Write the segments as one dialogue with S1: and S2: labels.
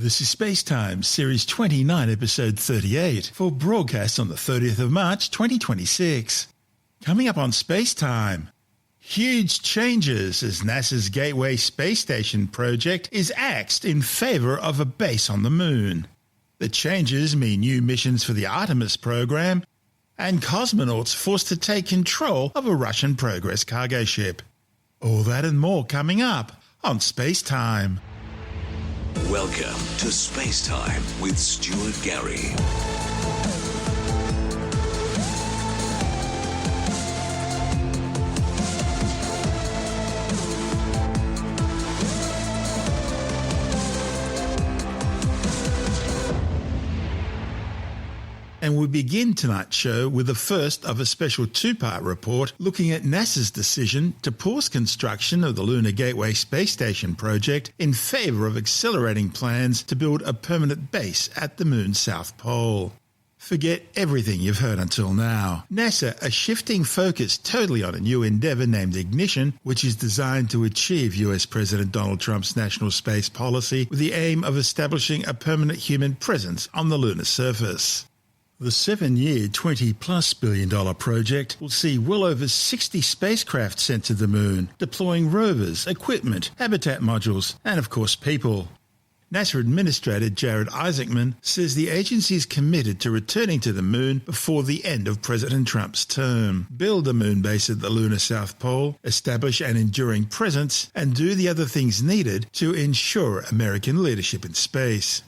S1: This is SpaceTime, Series 29, Episode 38, for broadcast on the 30th of March 2026. Coming up on SpaceTime, huge changes as NASA's Gateway Space Station project is axed in favour of a base on the Moon. The changes mean new missions for the Artemis program, and cosmonauts forced to take control of a Russian Progress cargo ship. All that and more coming up on SpaceTime.
S2: Welcome to SpaceTime with Stuart Gary.
S1: And we begin tonight's show with the first of a special two-part report looking at NASA's decision to pause construction of the Lunar Gateway Space Station project in favour of accelerating plans to build a permanent base at the Moon's South Pole. Forget everything you've heard until now. NASA are shifting focus totally on a new endeavour named Ignition, which is designed to achieve US President Donald Trump's national space policy with the aim of establishing a permanent human presence on the lunar surface. The 7-year, $20+ billion project will see well over 60 spacecraft sent to the Moon, deploying rovers, equipment, habitat modules, and of course people. NASA Administrator Jared Isaacman says the agency is committed to returning to the Moon before the end of President Trump's term, build a moon base at the lunar South Pole, establish an enduring presence, and do the other things needed to ensure American leadership in space.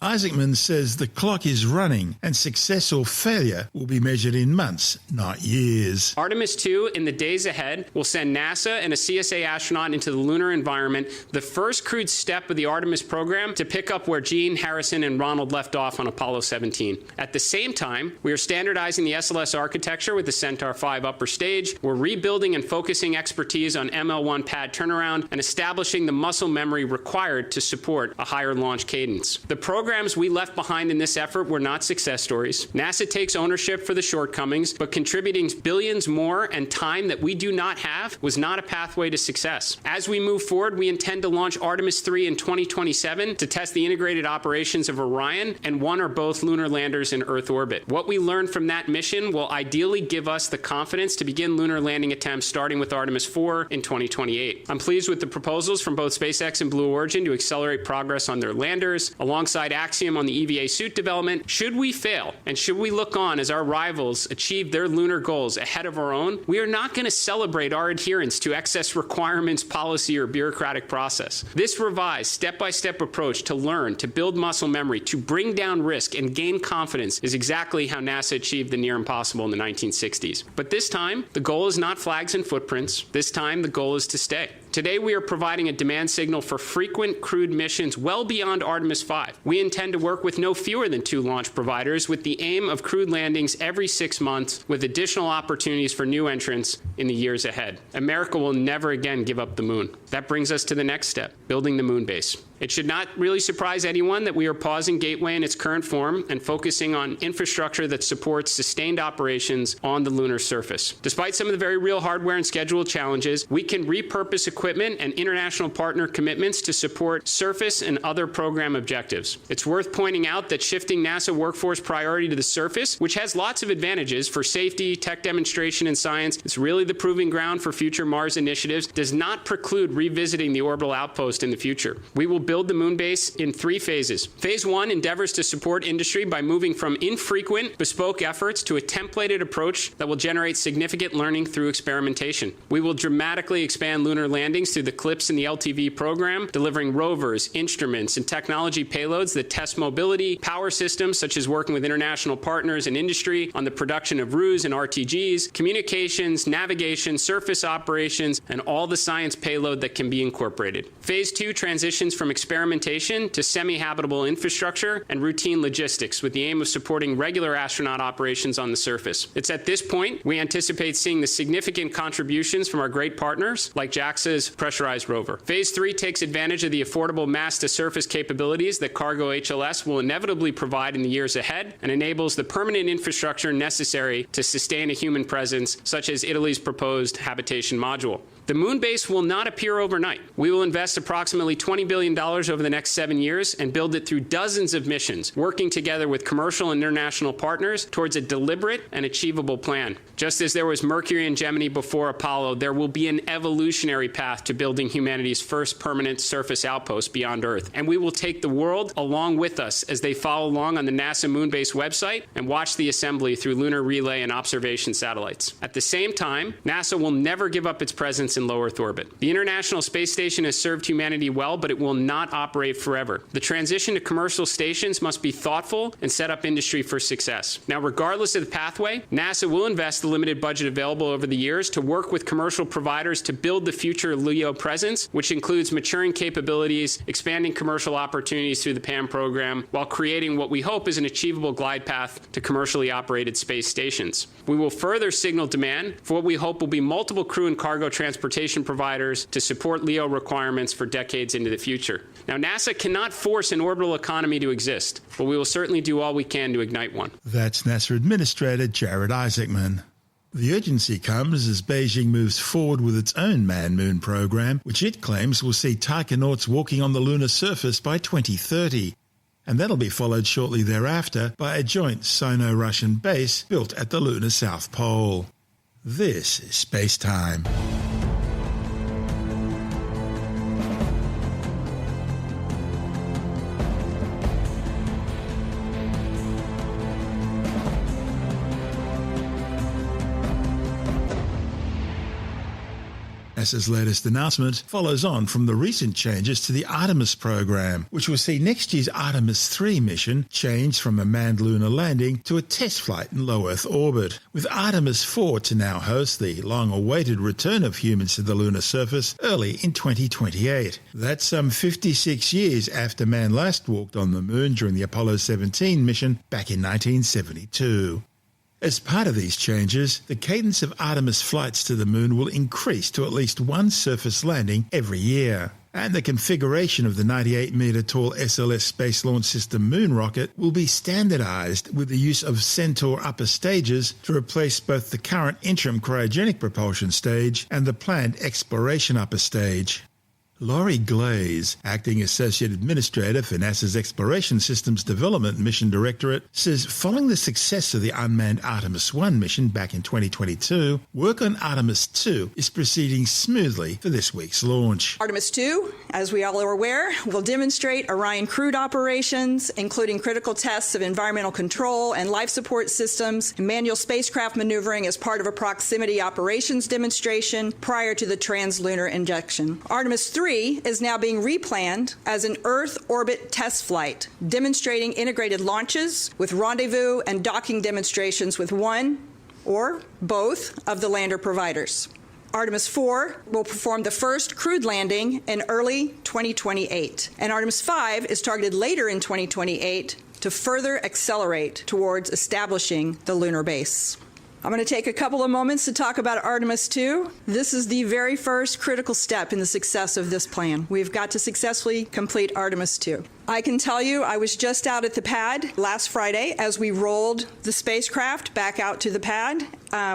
S1: Isaacman says the clock is running and success or failure will be measured in months, not years.
S3: Artemis 2, in the days ahead, will send NASA and a CSA astronaut into the lunar environment, the first crewed step of the Artemis program to pick up where Gene, Harrison, and Ronald left off on Apollo 17. At the same time, we are standardizing the SLS architecture with the Centaur 5 upper stage. We're rebuilding and focusing expertise on ML1 pad turnaround and establishing the muscle memory required to support a higher launch cadence. The programs we left behind in this effort were not success stories. NASA takes ownership for the shortcomings, but contributing billions more and time that we do not have was not a pathway to success. As we move forward, we intend to launch Artemis 3 in 2027 to test the integrated operations of Orion and one or both lunar landers in Earth orbit. What we learn from that mission will ideally give us the confidence to begin lunar landing attempts starting with Artemis 4 in 2028. I'm pleased with the proposals from both SpaceX and Blue Origin to accelerate progress on their landers, alongside Axiom on the EVA suit development. Should we fail, and should we look on as our rivals achieve their lunar goals ahead of our own, we are not going to celebrate our adherence to excess requirements, policy, or bureaucratic process. This revised, step-by-step approach to learn, to build muscle memory, to bring down risk, and gain confidence is exactly how NASA achieved the near impossible in the 1960s. But this time, the goal is not flags and footprints. This time, the goal is to stay. Today, we are providing a demand signal for frequent crewed missions well beyond Artemis 5. We intend to work with no fewer than 2 launch providers with the aim of crewed landings every 6 months with additional opportunities for new entrants in the years ahead. America will never again give up the Moon. That brings us to the next step, building the moon base. It should not really surprise anyone that we are pausing Gateway in its current form and focusing on infrastructure that supports sustained operations on the lunar surface. Despite some of the very real hardware and schedule challenges, we can repurpose equipment and international partner commitments to support surface and other program objectives. It's worth pointing out that shifting NASA workforce priority to the surface, which has lots of advantages for safety, tech demonstration, and science, it's really the proving ground for future Mars initiatives, does not preclude revisiting the orbital outpost in the future. We will build the moon base in 3 phases. Phase 1 endeavors to support industry by moving from infrequent, bespoke efforts to a templated approach that will generate significant learning through experimentation. We will dramatically expand lunar landings through the CLIPS and the LTV program, delivering rovers, instruments, and technology payloads that test mobility, power systems, such as working with international partners and industry on the production of RUs and RTGs, communications, navigation, surface operations, and all the science payload that can be incorporated. Phase 2 transitions from experimentation to semi-habitable infrastructure and routine logistics with the aim of supporting regular astronaut operations on the surface. It's at this point we anticipate seeing the significant contributions from our great partners like JAXA's pressurized rover. Phase 3 takes advantage of the affordable mass-to-surface capabilities that cargo HLS will inevitably provide in the years ahead and enables the permanent infrastructure necessary to sustain a human presence, such as Italy's proposed habitation module. The moon base will not appear overnight. We will invest approximately $20 billion over the next 7 years and build it through dozens of missions, working together with commercial and international partners towards a deliberate and achievable plan. Just as there was Mercury and Gemini before Apollo, there will be an evolutionary path to building humanity's first permanent surface outpost beyond Earth. And we will take the world along with us as they follow along on the NASA moon base website and watch the assembly through lunar relay and observation satellites. At the same time, NASA will never give up its presence in low Earth orbit. The International Space Station has served humanity well, but it will not operate forever. The transition to commercial stations must be thoughtful and set up industry for success. Now, regardless of the pathway, NASA will invest the limited budget available over the years to work with commercial providers to build the future LEO presence, which includes maturing capabilities, expanding commercial opportunities through the PAM program, while creating what we hope is an achievable glide path to commercially operated space stations. We will further signal demand for what we hope will be multiple crew and cargo transportation providers to support LEO requirements for decades into the future. Now, NASA cannot force an orbital economy to exist, but we will certainly do all we can to ignite one.
S1: That's NASA Administrator Jared Isaacman. The urgency comes as Beijing moves forward with its own manned moon program, which it claims will see taikonauts walking on the lunar surface by 2030. And that'll be followed shortly thereafter by a joint Sino-Russian base built at the lunar South Pole. This is SpaceTime. NASA's latest announcement follows on from the recent changes to the Artemis program, which will see next year's Artemis 3 mission change from a manned lunar landing to a test flight in low Earth orbit, with Artemis 4 to now host the long-awaited return of humans to the lunar surface early in 2028. That's some 56 years after man last walked on the moon during the Apollo 17 mission back in 1972. As part of these changes, the cadence of Artemis flights to the moon will increase to at least one surface landing every year. And the configuration of the 98-metre-tall SLS Space Launch System moon rocket will be standardised with the use of Centaur upper stages to replace both the current interim cryogenic propulsion stage and the planned exploration upper stage. Laurie Glaze, Acting Associate Administrator for NASA's Exploration Systems Development Mission Directorate, says following the success of the unmanned Artemis 1 mission back in 2022, work on Artemis 2 is proceeding smoothly for this week's launch.
S4: Artemis 2, as we all are aware, will demonstrate Orion crewed operations, including critical tests of environmental control and life support systems, and manual spacecraft maneuvering as part of a proximity operations demonstration prior to the translunar injection. Artemis 3 is now being replanned as an Earth orbit test flight, demonstrating integrated launches with rendezvous and docking demonstrations with one or both of the lander providers. Artemis 4 will perform the first crewed landing in early 2028, and Artemis 5 is targeted later in 2028 to further accelerate towards establishing the lunar base. I'm going to take a couple of moments to talk about Artemis 2. This is the very first critical step in the success of this plan. We've got to successfully complete Artemis 2. I can tell you I was just out at the pad last Friday as we rolled the spacecraft back out to the pad.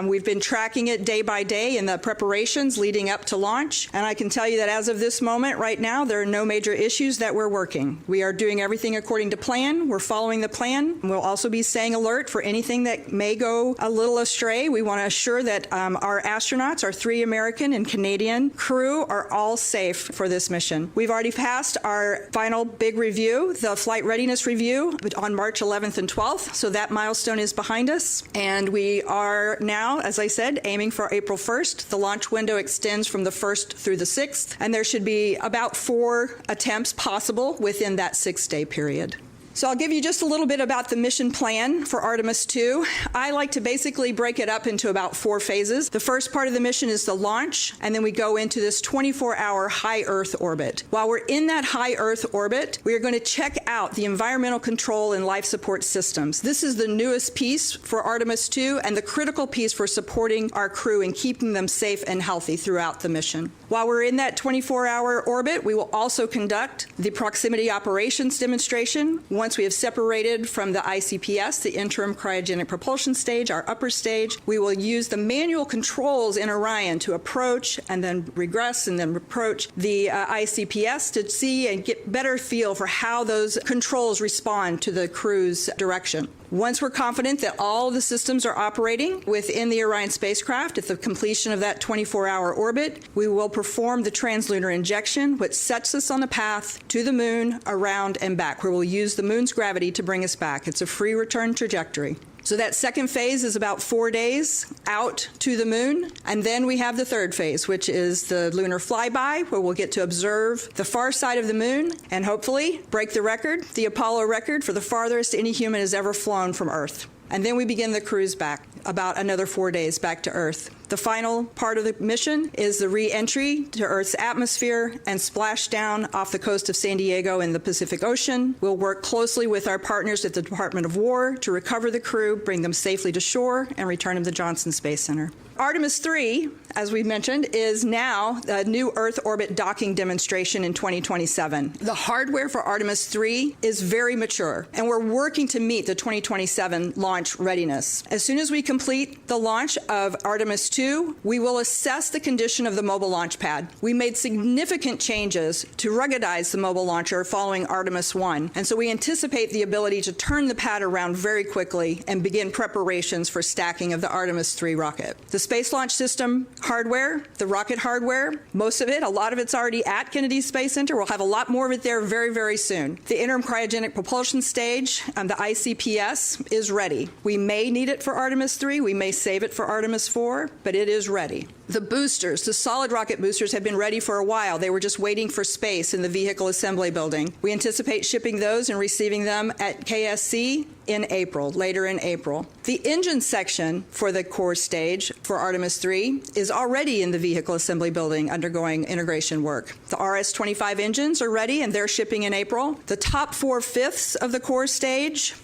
S4: We've been tracking it day by day in the preparations leading up to launch. And I can tell you that as of this moment right now, there are no major issues that we're working. We are doing everything according to plan. We're following the plan. We'll also be staying alert for anything that may go a little astray. We want to assure that our astronauts, our 3 American and Canadian crew, are all safe for this mission. We've already passed our final big review, the flight readiness review, on March 11th and 12th. So that milestone is behind us. And we are now, as I said, aiming for April 1st. The launch window extends from the 1st through the 6th, and there should be about 4 attempts possible within that 6-day period. So I'll give you just a little bit about the mission plan for Artemis 2. I like to basically break it up into about 4 phases. The first part of the mission is the launch, and then we go into this 24-hour high Earth orbit. While we're in that high Earth orbit, we are going to check out the environmental control and life support systems. This is the newest piece for Artemis 2 and the critical piece for supporting our crew and keeping them safe and healthy throughout the mission. While we're in that 24-hour orbit, we will also conduct the proximity operations demonstration. Once once we have separated from the ICPS, the interim cryogenic propulsion stage, our upper stage, we will use the manual controls in Orion to approach and then regress and then approach the ICPS to see and get better feel for how those controls respond to the crew's direction. Once we're confident that all the systems are operating within the Orion spacecraft at the completion of that 24-hour orbit, we will perform the translunar injection, which sets us on the path to the moon, around, and back, where we'll use the moon's gravity to bring us back. It's a free return trajectory. So that second phase is about 4 days out to the moon. And then we have the third phase, which is the lunar flyby, where we'll get to observe the far side of the moon and hopefully break the record, the Apollo record, for the farthest any human has ever flown from Earth. And then we begin the cruise back, about another 4 days back to Earth. The final part of the mission is the re-entry to Earth's atmosphere and splashdown off the coast of San Diego in the Pacific Ocean. We'll work closely with our partners at the Department of War to recover the crew, bring them safely to shore, and return them to Johnson Space Center. Artemis 3, as we mentioned, is now a new Earth orbit docking demonstration in 2027. The hardware for Artemis 3 is very mature, and we're working to meet the 2027 launch readiness. As soon as we complete the launch of Artemis 2, we will assess the condition of the mobile launch pad. We made significant changes to ruggedize the mobile launcher following Artemis 1, and so we anticipate the ability to turn the pad around very quickly and begin preparations for stacking of the Artemis 3 rocket. The Space Launch System hardware, the rocket hardware, most of it, a lot of it's already at Kennedy Space Center. We'll have a lot more of it there very, very soon. The interim cryogenic propulsion stage, the ICPS, is ready. We may need it for Artemis 3. We may save it for Artemis 4, but it is ready. The boosters, the solid rocket boosters, have been ready for a while. They were just waiting for space in the vehicle assembly building. We anticipate shipping those and receiving them at KSC in April, later in April. The engine section for the core stage for Artemis 3 is already in the vehicle assembly building undergoing integration work. The RS-25 engines are ready and they're shipping in April. The top 4/5 of the core stage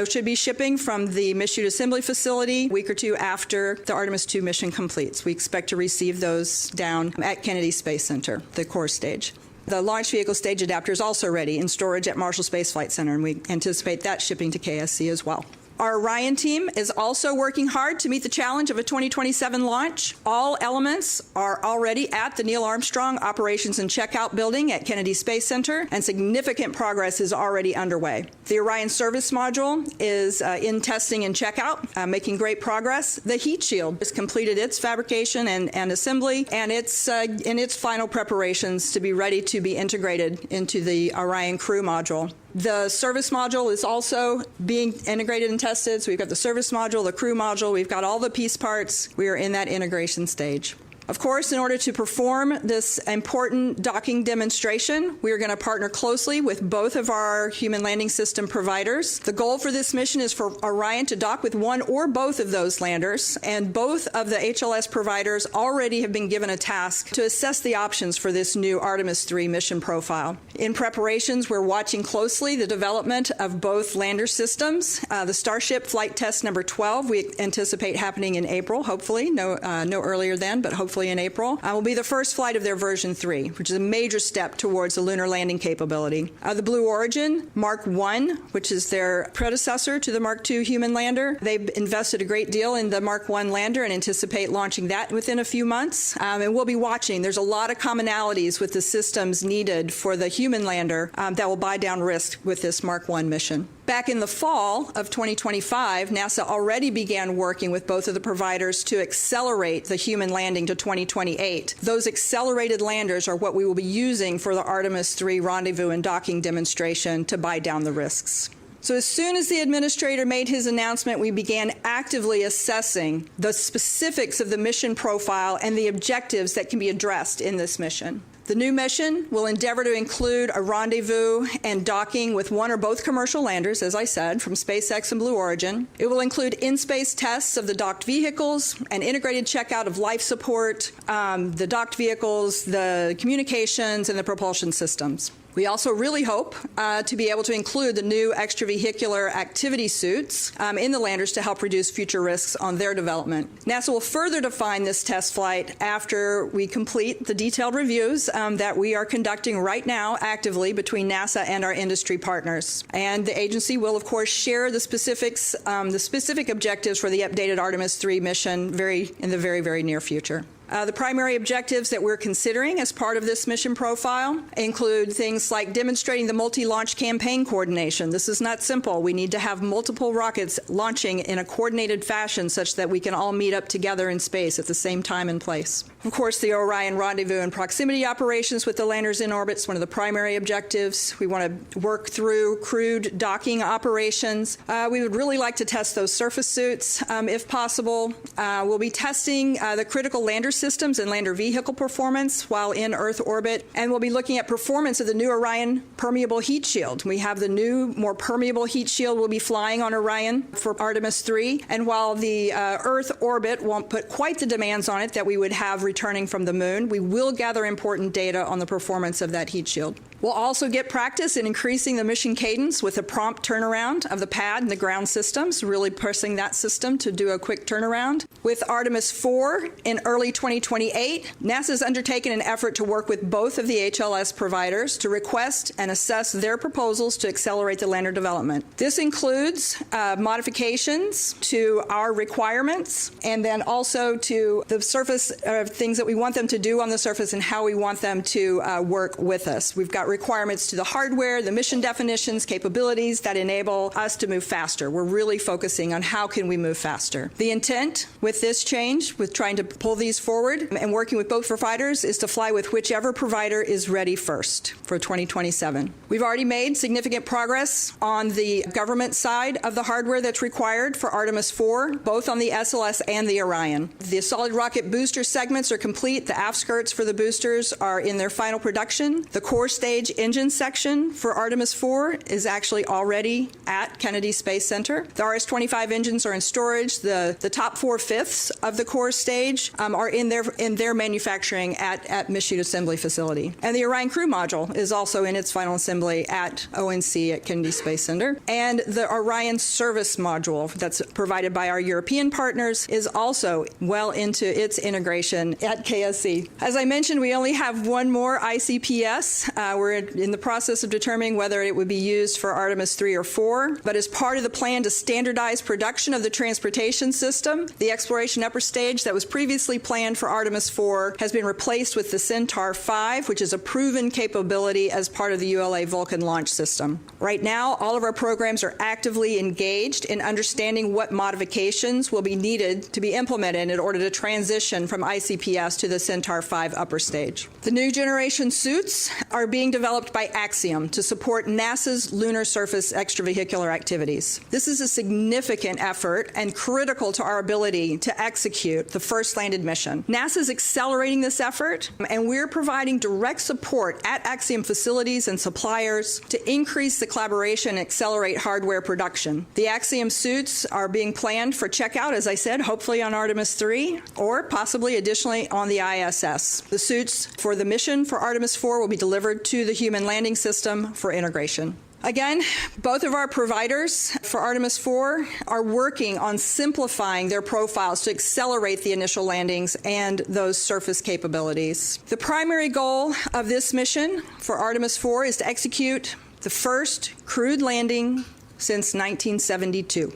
S4: should be shipping from the Michoud Assembly Facility a week or two after the Artemis 2 mission completes. We expect to receive those down at Kennedy Space Center, the core stage. The launch vehicle stage adapter is also ready in storage at Marshall Space Flight Center, and we anticipate that shipping to KSC as well. Our Orion team is also working hard to meet the challenge of a 2027 launch. All elements are already at the Neil Armstrong Operations and Checkout Building at Kennedy Space Center, and significant progress is already underway. The Orion service module is in testing and checkout, making great progress. The heat shield has completed its fabrication and assembly, and it's in its final preparations to be ready to be integrated into the Orion crew module. The service module is also being integrated and tested. So we've got the service module, the crew module, we've got all the piece parts. We are in that integration stage. Of course, in order to perform this important docking demonstration, we are going to partner closely with both of our human landing system providers. The goal for this mission is for Orion to dock with one or both of those landers, and both of the HLS providers already have been given a task to assess the options for this new Artemis 3 mission profile. In preparations, we're watching closely the development of both lander systems. The Starship flight test number 12, we anticipate happening in April, hopefully, no earlier than, but hopefully in April, will be the first flight of their version 3, which is a major step towards the lunar landing capability. The Blue Origin Mark 1, which is their predecessor to the Mark 2 human lander, they've invested a great deal in the Mark 1 lander and anticipate launching that within a few months. And we'll be watching. There's a lot of commonalities with the systems needed for the human lander that will buy down risk with this Mark 1 mission. Back in the fall of 2025, NASA already began working with both of the providers to accelerate the human landing to 2028. Those accelerated landers are what we will be using for the Artemis 3 rendezvous and docking demonstration to buy down the risks. So as soon as the administrator made his announcement, we began actively assessing the specifics of the mission profile and the objectives that can be addressed in this mission. The new mission will endeavor to include a rendezvous and docking with one or both commercial landers, as I said, from SpaceX and Blue Origin. It will include in-space tests of the docked vehicles, an integrated checkout of life support, the docked vehicles, the communications, and the propulsion systems. We also really hope to be able to include the new extravehicular activity suits in the landers to help reduce future risks on their development. NASA will further define this test flight after we complete the detailed reviews that we are conducting right now actively between NASA and our industry partners. And the agency will, of course, share the specifics, the specific objectives for the updated Artemis 3 mission in the very, very near future. The primary objectives that we're considering as part of this mission profile include things like demonstrating the multi-launch campaign coordination. This is not simple. We need to have multiple rockets launching in a coordinated fashion such that we can all meet up together in space at the same time and place. Of course, the Orion rendezvous and proximity operations with the landers in orbit is one of the primary objectives. We want to work through crewed docking operations. We would really like to test those surface suits if possible. We'll be testing the critical lander systems and lander vehicle performance while in Earth orbit, and we'll be looking at performance of the new Orion permeable heat shield. We have the new, more permeable heat shield will be flying on Orion for Artemis 3, and while the Earth orbit won't put quite the demands on it that we would have returning from the moon, we will gather important data on the performance of that heat shield. We'll also get practice in increasing the mission cadence with a prompt turnaround of the pad and the ground systems, really pushing that system to do a quick turnaround. With Artemis 4 in early 2028, NASA has undertaken an effort to work with both of the HLS providers to request and assess their proposals to accelerate the lander development. This includes modifications to our requirements and then also to the surface things that we want them to do on the surface and how we want them to work with us. We've got requirements to the hardware, the mission definitions, capabilities that enable us to move faster. We're really focusing on how can we move faster. The intent with this change, with trying to pull these forward and working with both providers, is to fly with whichever provider is ready first for 2027. We've already made significant progress on the government side of the hardware that's required for Artemis 4, both on the SLS and the Orion. The solid rocket booster segments are complete. The aft skirts for the boosters are in their final production. The core stage engine section for Artemis 4 is actually already at Kennedy Space Center. The RS-25 engines are in storage. The top 4/5 of the core stage are in their manufacturing at Michoud Assembly Facility. And the Orion Crew Module is also in its final assembly at ONC at Kennedy Space Center. And the Orion Service Module that's provided by our European partners is also well into its integration at KSC. As I mentioned, we only have one more ICPS. We're in the process of determining whether it would be used for Artemis 3 or 4, but as part of the plan to standardize production of the transportation system, the exploration upper stage that was previously planned for Artemis 4 has been replaced with the Centaur 5, which is a proven capability as part of the ULA Vulcan launch system. Right now, all of our programs are actively engaged in understanding what modifications will be needed to be implemented in order to transition from ICPS to the Centaur 5 upper stage. The new generation suits are being developed by Axiom to support NASA's lunar surface extravehicular activities. This is a significant effort and critical to our ability to execute the first landed mission. NASA is accelerating this effort, and we're providing direct support at Axiom facilities and suppliers to increase the collaboration and accelerate hardware production. The Axiom suits are being planned for checkout, as I said, hopefully on Artemis 3 or possibly additionally on the ISS. The suits for the mission for Artemis 4 will be delivered to the Human Landing System for integration. Again, both of our providers for Artemis 4 are working on simplifying their profiles to accelerate the initial landings and those surface capabilities. The primary goal of this mission for Artemis 4 is to execute the first crewed landing since 1972.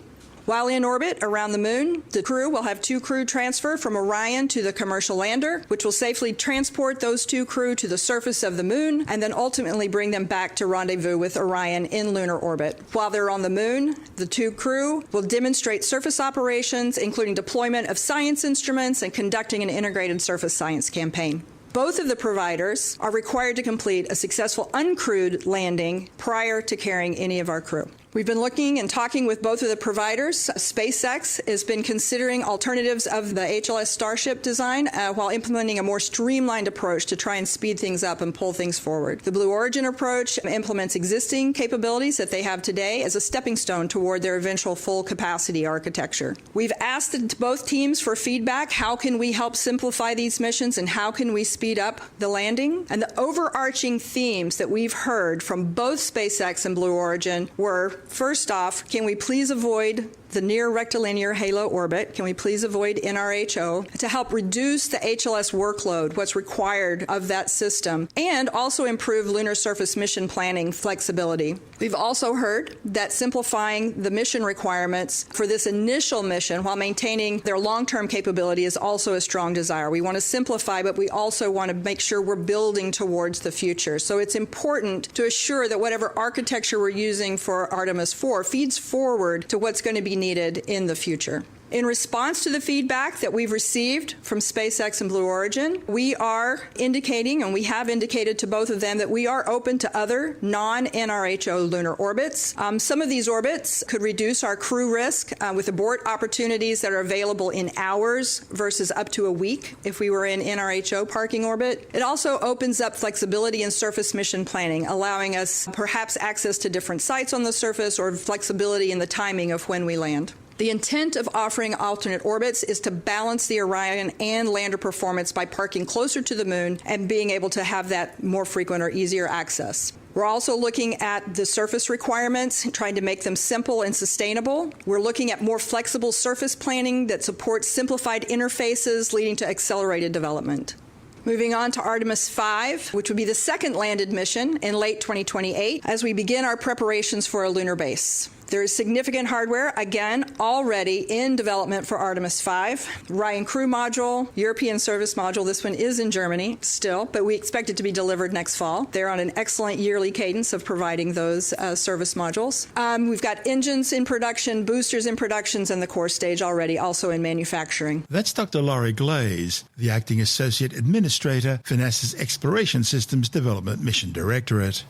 S4: While in orbit around the moon, the crew will have 2 crew transfer from Orion to the commercial lander, which will safely transport those 2 crew to the surface of the moon and then ultimately bring them back to rendezvous with Orion in lunar orbit. While they're on the moon, the 2 crew will demonstrate surface operations, including deployment of science instruments and conducting an integrated surface science campaign. Both of the providers are required to complete a successful uncrewed landing prior to carrying any of our crew. We've been looking and talking with both of the providers. SpaceX has been considering alternatives of the HLS Starship design while implementing a more streamlined approach to try and speed things up and pull things forward. The Blue Origin approach implements existing capabilities that they have today as a stepping stone toward their eventual full capacity architecture. We've asked both teams for feedback. How can we help simplify these missions and how can we speed speed up the landing. And the overarching themes that we've heard from both SpaceX and Blue Origin were, first off, can we please avoid the near rectilinear halo orbit? Can we please avoid NRHO to help reduce the HLS workload, what's required of that system, and also improve lunar surface mission planning flexibility? We've also heard that simplifying the mission requirements for this initial mission while maintaining their long-term capability is also a strong desire. We want to simplify, but we also want to make sure we're building towards the future. So it's important to assure that whatever architecture we're using for Artemis 4 feeds forward to what's going to be needed in the future. In response to the feedback that we've received from SpaceX and Blue Origin, we are indicating, and we have indicated to both of them, that we are open to other non-NRHO lunar orbits. Some of these orbits could reduce our crew risk with abort opportunities that are available in hours versus up to a week if we were in NRHO parking orbit. It also opens up flexibility in surface mission planning, allowing us perhaps access to different sites on the surface or flexibility in the timing of when we land. The intent of offering alternate orbits is to balance the Orion and lander performance by parking closer to the moon and being able to have that more frequent or easier access. We're also looking at the surface requirements, trying to make them simple and sustainable. We're looking at more flexible surface planning that supports simplified interfaces, leading to accelerated development. Moving on to Artemis 5, which would be the second landed mission in late 2028 as we begin our preparations for a lunar base. There is significant hardware, again, already in development for Artemis 5. Orion Crew Module, European Service Module. This one is in Germany still, but we expect it to be delivered next fall. They're on an excellent yearly cadence of providing those service modules. We've got engines in production, boosters in productions, and the core stage already also in manufacturing.
S1: That's Dr. Laurie Glaze, the Acting Associate Administrator for NASA's Exploration Systems Development Mission Directorate.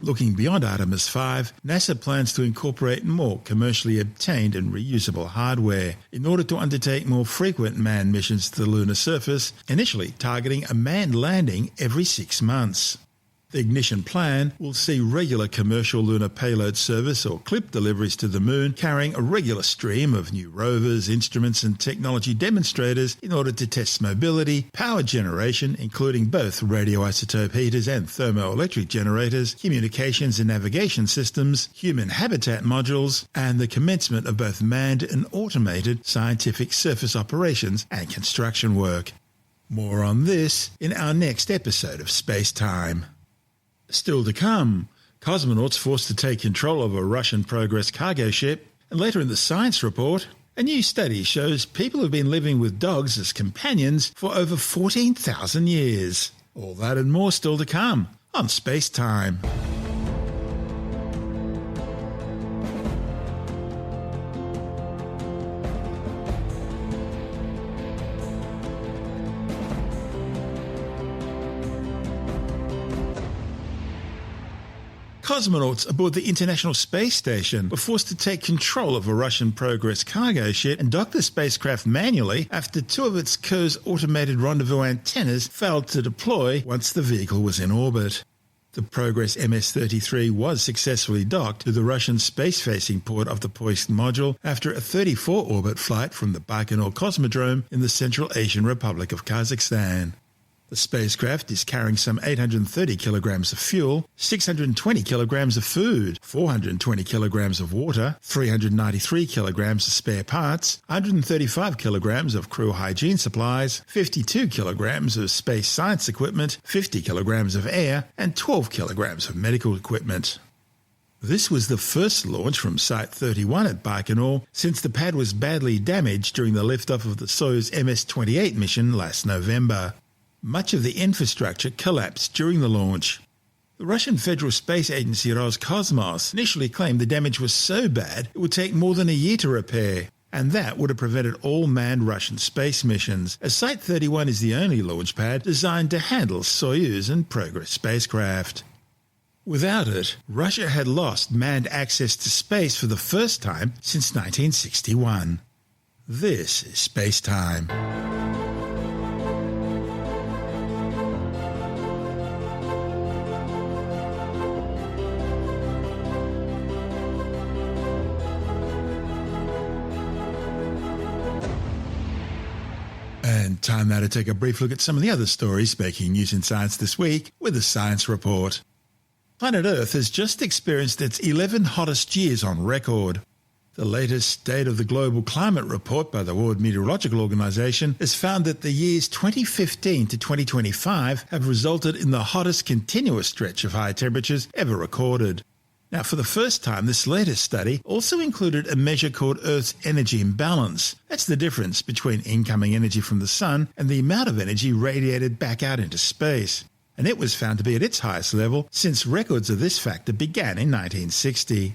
S1: Looking beyond Artemis 5, NASA plans to incorporate more commercially obtained and reusable hardware in order to undertake more frequent manned missions to the lunar surface, initially targeting a manned landing every 6 months. The ignition plan will see regular commercial lunar payload service or CLIP deliveries to the moon, carrying a regular stream of new rovers, instruments and technology demonstrators in order to test mobility, power generation, including both radioisotope heaters and thermoelectric generators, communications and navigation systems, human habitat modules, and the commencement of both manned and automated scientific surface operations and construction work. More on this in our next episode of SpaceTime. Still to come, cosmonauts forced to take control of a Russian Progress cargo ship, and later in the science report, a new study shows people have been living with dogs as companions for over 14,000 years. All that and more still to come on SpaceTime. Cosmonauts aboard the International Space Station were forced to take control of a Russian Progress cargo ship and dock the spacecraft manually after two of its crew's automated rendezvous antennas failed to deploy once the vehicle was in orbit. The Progress MS-33 was successfully docked to the Russian space-facing port of the Poisk module after a 34-orbit flight from the Baikonur Cosmodrome in the Central Asian Republic of Kazakhstan. The spacecraft is carrying some 830 kilograms of fuel, 620 kilograms of food, 420 kilograms of water, 393 kilograms of spare parts, 135 kilograms of crew hygiene supplies, 52 kilograms of space science equipment, 50 kilograms of air, and 12 kilograms of medical equipment. This was the first launch from Site 31 at Baikonur since the pad was badly damaged during the liftoff of the Soyuz MS-28 mission last November. Much of the infrastructure collapsed during the launch. The Russian Federal Space Agency Roscosmos initially claimed the damage was so bad it would take more than a year to repair, and that would have prevented all manned Russian space missions, as Site 31 is the only launch pad designed to handle Soyuz and Progress spacecraft. Without it, Russia had lost manned access to space for the first time since 1961. This is SpaceTime. And Time now to take a brief look at some of the other stories making news in science this week with the Science Report. Planet Earth has just experienced its 11 hottest years on record. The latest State of the Global Climate Report by the World Meteorological Organization has found that the years 2015 to 2025 have resulted in the hottest continuous stretch of high temperatures ever recorded. Now, for the first time, this latest study also included a measure called Earth's energy imbalance. That's the difference between incoming energy from the sun and the amount of energy radiated back out into space. And it was found to be at its highest level since records of this factor began in 1960.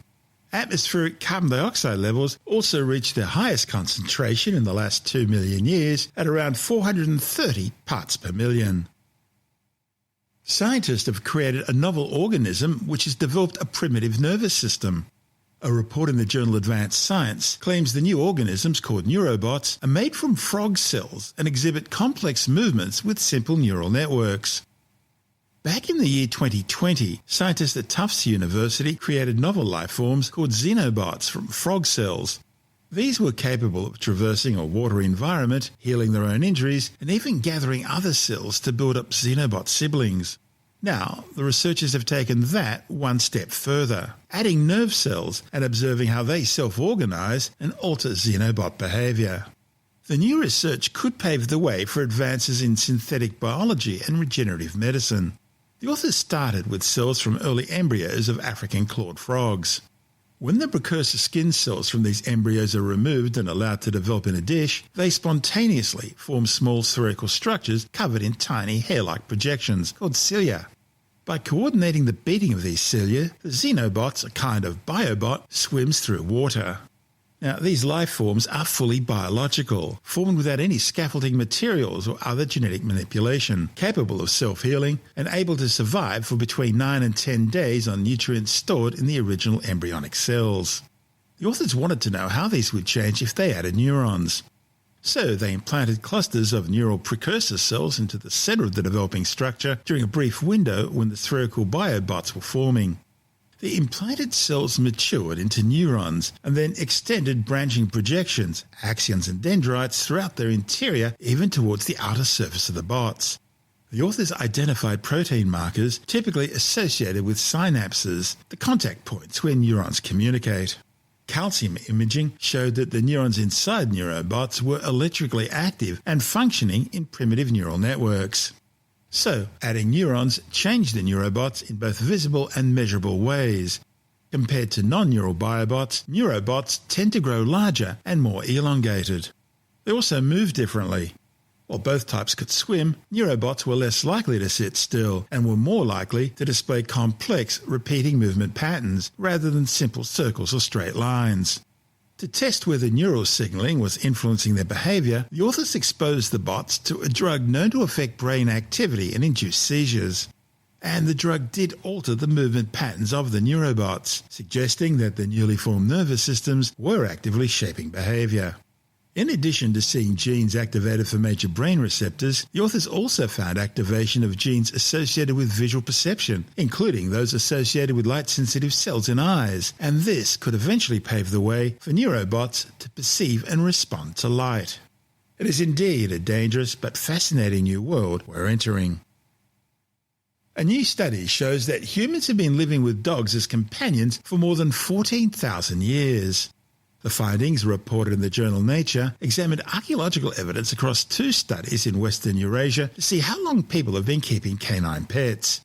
S1: Atmospheric carbon dioxide levels also reached their highest concentration in the last 2 million years at around 430 parts per million. Scientists have created a novel organism which has developed a primitive nervous system. A report in the journal Advanced Science claims the new organisms, called neurobots, are made from frog cells and exhibit complex movements with simple neural networks. Back in the year 2020, scientists at Tufts University created novel life forms called xenobots from frog cells. These were capable of traversing a watery environment, healing their own injuries, and even gathering other cells to build up xenobot siblings. Now, the researchers have taken that one step further, adding nerve cells and observing how they self-organize and alter xenobot behavior. The new research could pave the way for advances in synthetic biology and regenerative medicine. The authors started with cells from early embryos of African clawed frogs. When the precursor skin cells from these embryos are removed and allowed to develop in a dish, they spontaneously form small spherical structures covered in tiny hair-like projections called cilia. By coordinating the beating of these cilia, the xenobots, a kind of biobot, swims through water. Now, these life forms are fully biological, formed without any scaffolding materials or other genetic manipulation, capable of self-healing and able to survive for between 9 and 10 days on nutrients stored in the original embryonic cells. The authors wanted to know how these would change if they added neurons. So they implanted clusters of neural precursor cells into the center of the developing structure during a brief window when the spherical biobots were forming. The implanted cells matured into neurons and then extended branching projections, axons and dendrites throughout their interior, even towards the outer surface of the bots. The authors identified protein markers typically associated with synapses, the contact points where neurons communicate. Calcium imaging showed that the neurons inside neurobots were electrically active and functioning in primitive neural networks. So, adding neurons changed the neurobots in both visible and measurable ways. Compared to non-neural biobots, neurobots tend to grow larger and more elongated. They also move differently. While both types could swim, neurobots were less likely to sit still and were more likely to display complex, repeating movement patterns rather than simple circles or straight lines. To test whether neural signaling was influencing their behavior, the authors exposed the bots to a drug known to affect brain activity and induce seizures. And the drug did alter the movement patterns of the neurobots, suggesting that the newly formed nervous systems were actively shaping behavior. In addition to seeing genes activated for major brain receptors, the authors also found activation of genes associated with visual perception, including those associated with light-sensitive cells in eyes, and this could eventually pave the way for neurobots to perceive and respond to light. It is indeed a dangerous but fascinating new world we're entering. A new study shows that humans have been living with dogs as companions for more than 14,000 years. The findings, reported in the journal Nature, examined archaeological evidence across 2 studies in Western Eurasia to see how long people have been keeping canine pets.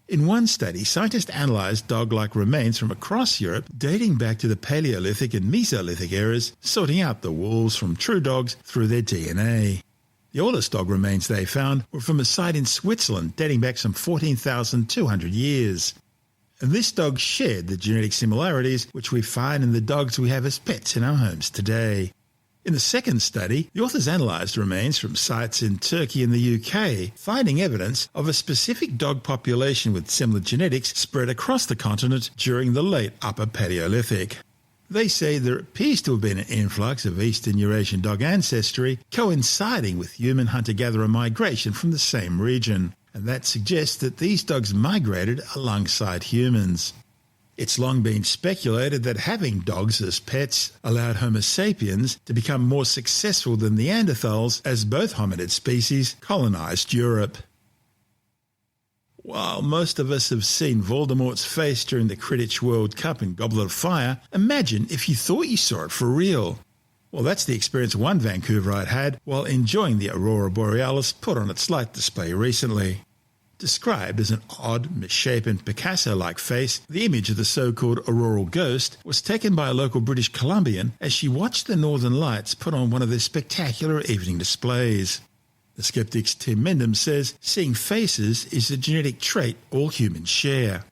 S1: In one study, scientists analysed dog-like remains from across Europe dating back to the Paleolithic and Mesolithic eras, sorting out the wolves from true dogs through their DNA. The oldest dog remains they found were from a site in Switzerland dating back some 14,200 years. And this dog shared the genetic similarities which we find in the dogs we have as pets in our homes today. In the second study, the authors analysed remains from sites in Turkey and the UK, finding evidence of a specific dog population with similar genetics spread across the continent during the late Upper Paleolithic. They say there appears to have been an influx of Eastern Eurasian dog ancestry coinciding with human hunter-gatherer migration from the same region. And that suggests that these dogs migrated alongside humans. It's long been speculated that having dogs as pets allowed Homo sapiens to become more successful than Neanderthals as both hominid species colonised Europe. While most of us have seen Voldemort's face during the Quidditch World Cup in Goblet of Fire, imagine if you thought you saw it for real. Well, that's the experience one Vancouverite had while enjoying the Aurora Borealis put on its light display recently. Described as an odd, misshapen Picasso-like face, the image of the so-called auroral ghost was taken by a local British Columbian as she watched the Northern Lights put on one of their spectacular evening displays. The skeptic's Tim Mendham says seeing faces is a genetic trait all humans share.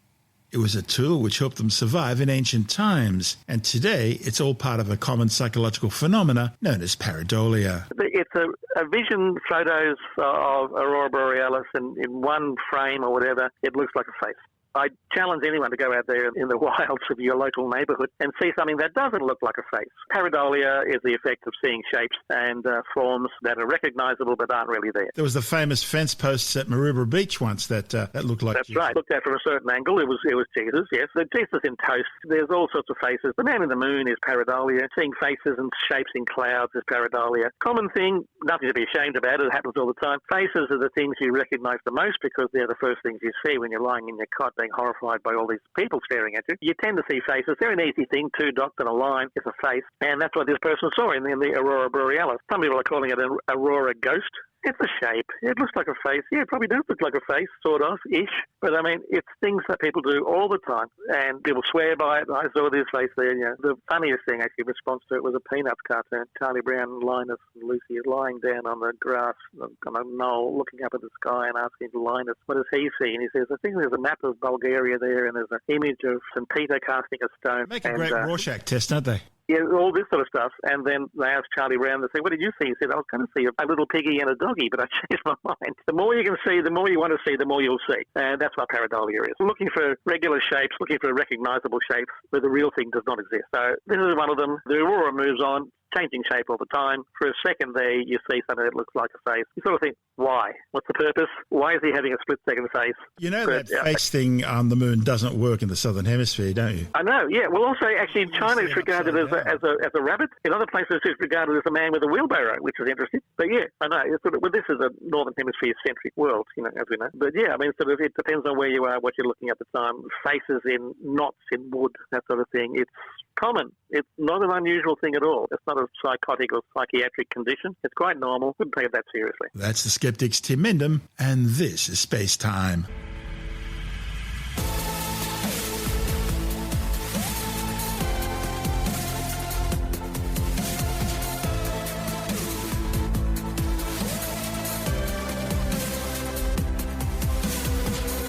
S1: It was a tool which helped them survive in ancient times, and today it's all part of a common psychological phenomena known as pareidolia.
S5: It's a vision, photos of Aurora Borealis in one frame or whatever, it looks like a face. I challenge anyone to go out there in the wilds of your local neighbourhood and see something that doesn't look like a face. Pareidolia is the effect of seeing shapes and forms that are recognisable but aren't really there.
S1: There was the famous fence posts at Maroubra Beach once that looked like
S5: That's right. Looked at from a certain angle, it was Jesus, yes. The Jesus in toast, there's all sorts of faces. The man in the moon is pareidolia. Seeing faces and shapes in clouds is pareidolia. Common thing, nothing to be ashamed about. It happens all the time. Faces are the things you recognise the most because they're the first things you see when you're lying in your cot being horrified by all these people staring at you. You tend to see faces. They're an easy thing. Two dots and a line is a face. And that's what this person saw in the Aurora Borealis. Some people are calling it an Aurora ghost. It's a shape. It looks like a face. Yeah, it probably does look like a face, sort of-ish. But, I mean, it's things that people do all the time. And people swear by it. I saw this face there. You know, the funniest thing, actually, in response to it was a Peanuts cartoon. Charlie Brown, Linus, and Lucy is lying down on the grass on a knoll looking up at the sky and asking Linus, what does he see? And he says, I think there's a map of Bulgaria there and there's an image of St. Peter casting a stone.
S1: Make a great Rorschach test, don't they?
S5: Yeah, all this sort of stuff. And then they asked Charlie Brown, they say, what did you see? He said, I was going to see a little piggy and a doggy, but I changed my mind. The more you can see, the more you want to see, the more you'll see. And that's what pareidolia is. Looking for regular shapes, looking for recognisable shapes where the real thing does not exist. So this is one of them. The aurora moves on, changing shape all the time. For a second there, you see something that looks like a face. You sort of think, why? What's the purpose? Why is he having a split-second face?
S1: You know that face thing on the moon doesn't work in the southern hemisphere, don't you?
S5: I know, yeah. Well, also, actually, in China, it's regarded as a rabbit. In other places, it's regarded as a man with a wheelbarrow, which is interesting. But, yeah, I know. It's sort of, well, this is a northern hemisphere-centric world, you know, as we know. But, yeah, I mean, sort of, it depends on where you are, what you're looking at the time. Faces in knots in wood, that sort of thing. It's common. It's not an unusual thing at all. It's not a psychotic or psychiatric condition. It's quite normal. Wouldn't take it that seriously.
S1: That's the skeptic's Tim Mendham, and this is Space Time.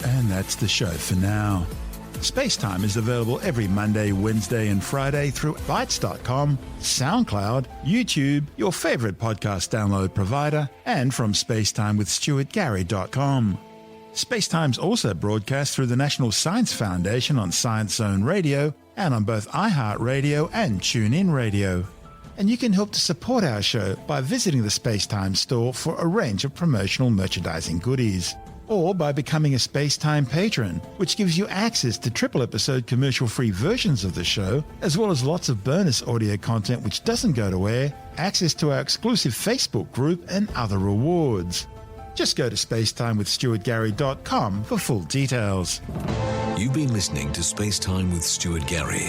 S1: And that's the show for now. SpaceTime is available every Monday, Wednesday and Friday through Bytes.com, SoundCloud, YouTube, your favourite podcast download provider, and from SpaceTimeWithStuartGarry.com. SpaceTime's also broadcast through the National Science Foundation on Science Zone Radio and on both iHeartRadio and TuneIn Radio. And you can help to support our show by visiting the SpaceTime store for a range of promotional merchandising goodies, or by becoming a SpaceTime patron, which gives you access to triple-episode commercial-free versions of the show, as well as lots of bonus audio content which doesn't go to air, access to our exclusive Facebook group, and other rewards. Just go to SpaceTimeWithStuartGarry.com for full details.
S2: You've been listening to SpaceTime with Stuart Gary.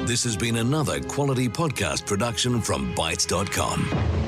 S2: This has been another quality podcast production from Bytes.com.